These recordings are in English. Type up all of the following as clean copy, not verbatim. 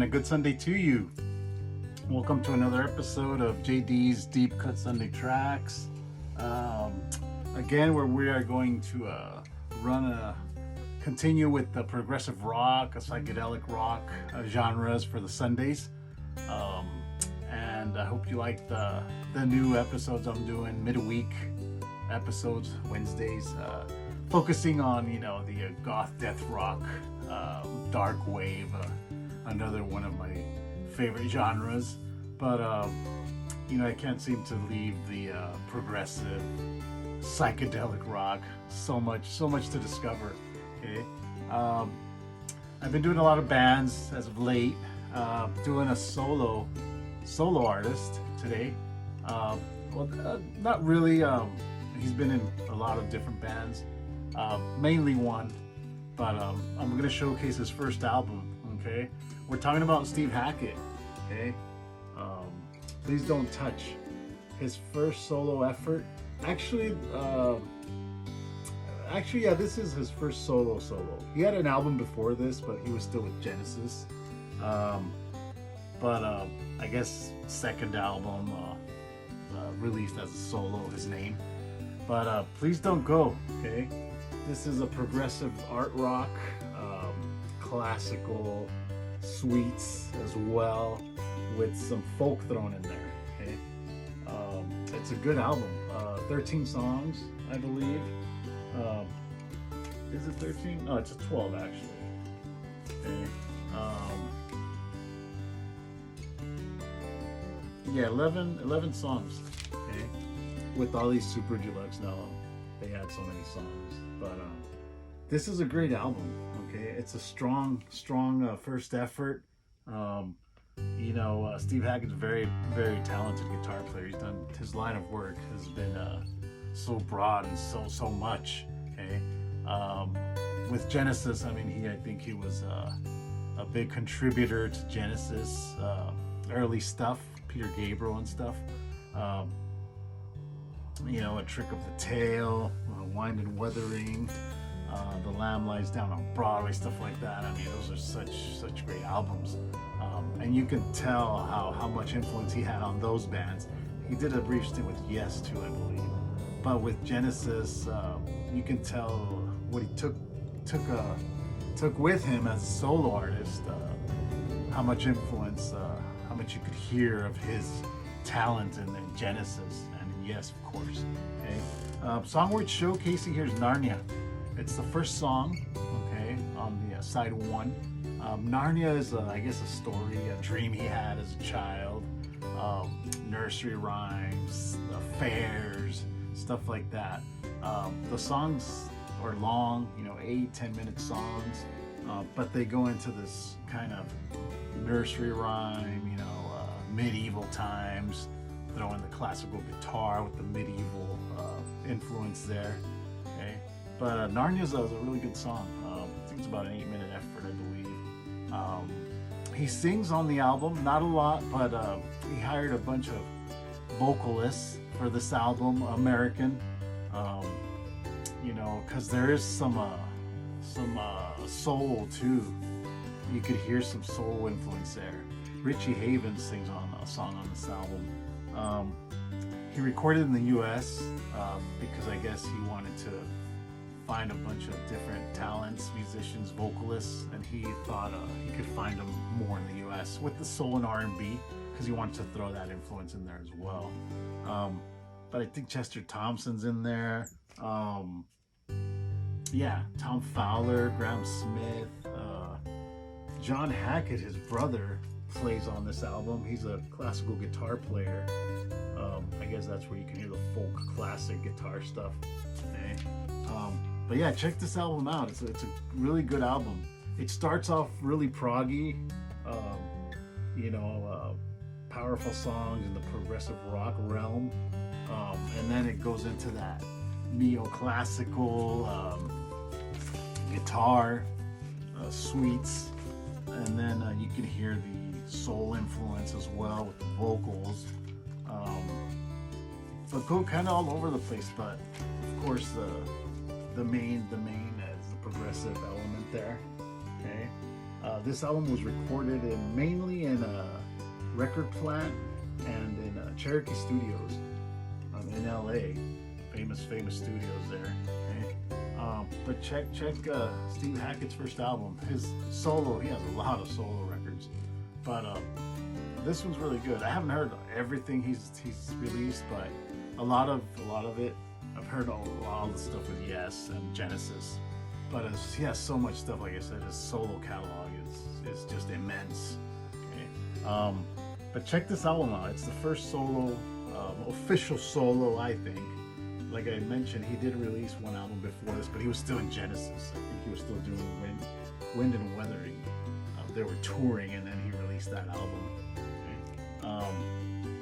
a good Sunday to you. Welcome to another episode of JD's Deep Cut Sunday Tracks. Again, where we are going to continue with the progressive rock, psychedelic rock genres for the Sundays. And I hope you like the new episodes I'm doing, midweek episodes, Wednesdays, focusing on, the goth death rock, dark wave, another one of my favorite genres. But I can't seem to leave the progressive psychedelic rock. So much to discover. Okay, I've been doing a lot of bands as of late. Doing a solo artist today. Not really. He's been in a lot of different bands, mainly one, but I'm gonna showcase his first album. Okay, we're talking about Steve Hackett. Okay, Please Don't Touch, his first solo effort. Actually, yeah, this is his first solo. He had an album before this, but he was still with Genesis. I guess second album released as a solo, his name. But Please Don't Go. Okay, this is a progressive art rock, classical sweets as well, with some folk thrown in there. Okay, it's a good album. 13 songs, I believe. Is it 13? No, it's a 12 actually. Okay. Yeah, 11 songs. Okay, with all these super deluxe. Now they had so many songs, but this is a great album. Okay, it's a strong first effort. Steve Hackett's very, very talented guitar player. He's done, his line of work has been so broad and so much. Okay, with Genesis, I think he was a big contributor to Genesis early stuff, Peter Gabriel and stuff. A Trick of the Tail, Wind and Wuthering, The Lamb Lies Down on Broadway, stuff like that. Those are such great albums. And you can tell how much influence he had on those bands. He did a brief stint with Yes too, I believe. But with Genesis, you can tell what he took with him as a solo artist, how much influence, how much you could hear of his talent in Genesis and in Yes, of course. Okay, song worth showcasing here is Narnia. It's the first song, okay, on the side one. Narnia is, I guess, a story, a dream he had as a child. Nursery rhymes, fairs, stuff like that. The songs are long, 8-10 minute songs, but they go into this kind of nursery rhyme, medieval times, throw in the classical guitar with the medieval influence there. Okay, but Narnia's a really good song. I think it's about an 8-minute effort, I believe. He sings on the album, not a lot, but he hired a bunch of vocalists for this album, American, because there is some soul too. You could hear some soul influence there. Richie Havens sings on a song on this album. He recorded in the U.S. Because I guess he wanted to find a bunch of different talents, musicians, vocalists, and he thought he could find them more in the U.S. with the soul and R&B, because he wanted to throw that influence in there as well. But I think Chester Thompson's in there. Tom Fowler, Graham Smith, John Hackett, his brother, plays on this album. He's a classical guitar player. I guess that's where you can hear the folk classic guitar stuff. Okay. But yeah, check this album out. It's a really good album. It starts off really proggy, powerful songs in the progressive rock realm, and then it goes into that neoclassical guitar sweets, and then you can hear the soul influence as well with the vocals. But go kind of all over the place. But of course, the main is the progressive element there. Okay, This album was recorded mainly in a record plant and in Cherokee Studios in LA. Famous studios there. Okay? But check Steve Hackett's first album. His solo, he has a lot of solo records, but this one's really good. I haven't heard everything he's released, but a lot of it. I've heard all the stuff with Yes and Genesis, but he has so much stuff. Like I said, his solo catalog is just immense. Okay? But check this album out. It's the first solo, official solo, I think. Like I mentioned, he did release one album before this, but he was still in Genesis. I think he was still doing Wind and Weathering. They were touring, and then he released that album. Okay?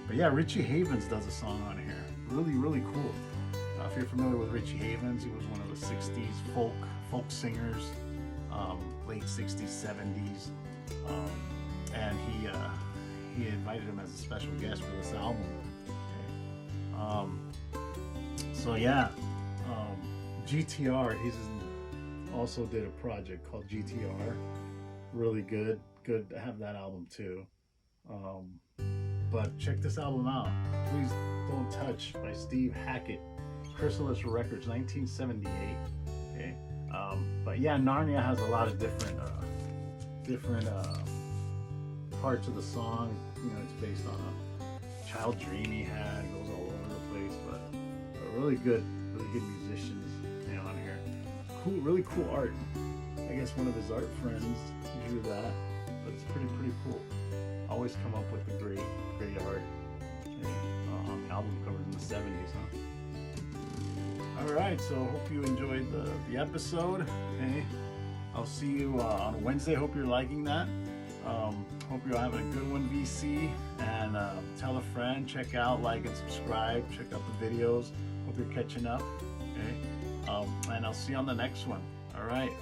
But yeah, Richie Havens does a song on here. Really cool. If you're familiar with Richie Havens, he was one of the 60s folk singers, late 60s, 70s, and he invited him as a special guest for this album. Okay? So yeah, GTR, he's also did a project called GTR. Really good to have that album too. But check this album out. Please Don't Touch by Steve Hackett. Chrysalis Records, 1978. Okay. But yeah, Narnia has a lot of different parts of the song. You know, it's based on a child dream he had. It goes all over the place, but really good musicians on here. Cool, really cool art. I guess one of his art friends drew that, but it's pretty cool. Always come up with the great art. On the album covers in the 70s, huh? Alright, so hope you enjoyed the episode. Okay, I'll see you on Wednesday. Hope you're liking that. Hope you're having a good one, VC. And tell a friend, check out, like, and subscribe. Check out the videos. Hope you're catching up. Okay, and I'll see you on the next one. Alright.